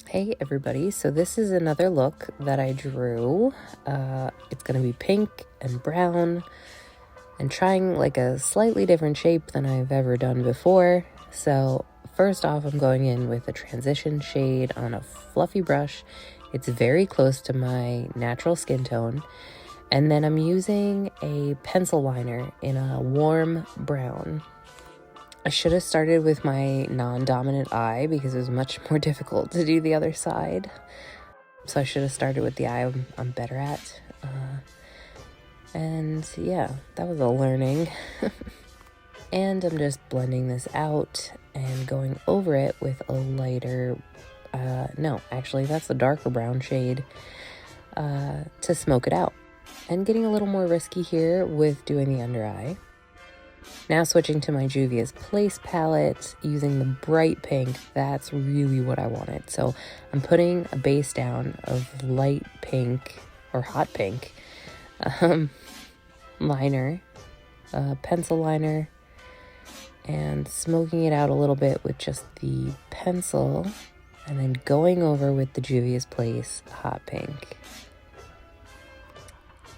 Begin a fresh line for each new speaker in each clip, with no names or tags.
Hey everybody, so this is another look that I drew. It's going to be pink and brown and trying like a slightly different shape than I've ever done before. So first off, I'm going in with a transition shade on a fluffy brush. It's very close to my natural skin tone. And then I'm using a pencil liner in a warm brown. I should have started with my non-dominant eye because it was much more difficult to do the other side. So I should have started with the eye I'm better at. And yeah, that was a learning. And I'm just blending this out and going over it with a lighter, no, actually that's the darker brown shade to smoke it out. And getting a little more risky here with doing the under eye. Now switching to my Juvia's Place palette, using the bright pink. That's really what I wanted. So I'm putting a base down of light pink or hot pink liner, pencil liner, and smoking it out a little bit with just the pencil, and then going over with the Juvia's Place hot pink.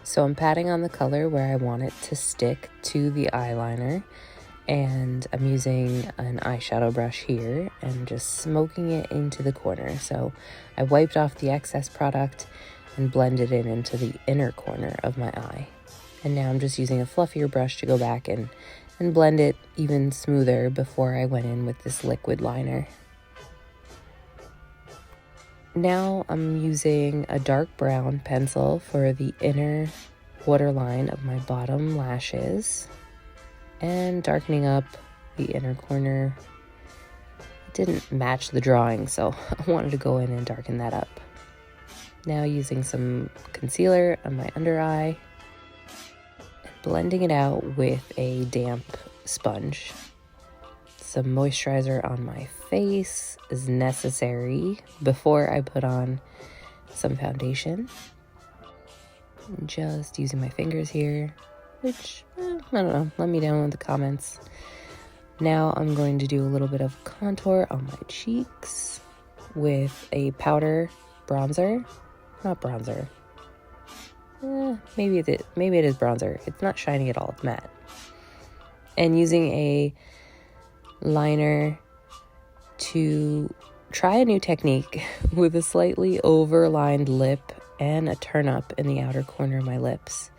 So I'm patting on the color where I want it to stick to the eyeliner, and I'm using an eyeshadow brush here and just smoking it into the corner. So I wiped off the excess product and blended it into the inner corner of my eye. And now I'm just using a fluffier brush to go back and blend it even smoother before I went in with this liquid liner. Now I'm using a dark brown pencil for the inner waterline of my bottom lashes and darkening up the inner corner. It didn't match the drawing, so I wanted to go in and darken that up. Now using some concealer on my under eye and blending it out with a damp sponge. Some moisturizer on my face is necessary before I put on some foundation. Just using my fingers here, which, I don't know, let me know in the comments. Now I'm going to do a little bit of contour on my cheeks with a powder bronzer. Not bronzer. Maybe it is bronzer. It's not shiny at all, it's matte. And using a liner to try a new technique with a slightly overlined lip and a turn up in the outer corner of my lips,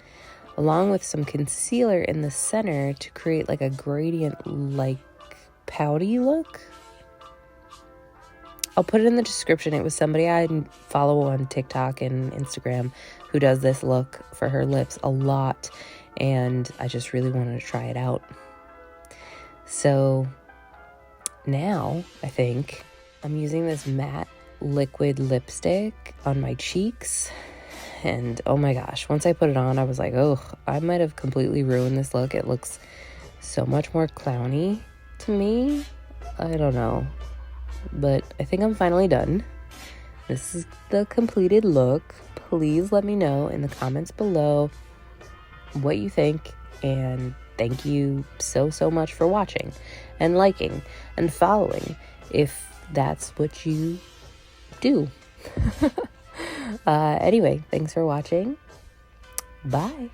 along with some concealer in the center to create like a gradient like pouty look. I'll put it in the description. It was somebody I follow on TikTok and Instagram who does this look for her lips a lot, and I just really wanted to try it out. So now I think I'm using this matte liquid lipstick on my cheeks, and oh my gosh, once I put it on I was like, oh, I might have completely ruined this look. It looks so much more clowny to me. I don't know, but I think I'm finally done. This is the completed look. Please let me know in the comments below what you think, and thank you so much for watching and liking and following if that's what you do. Anyway, thanks for watching. Bye.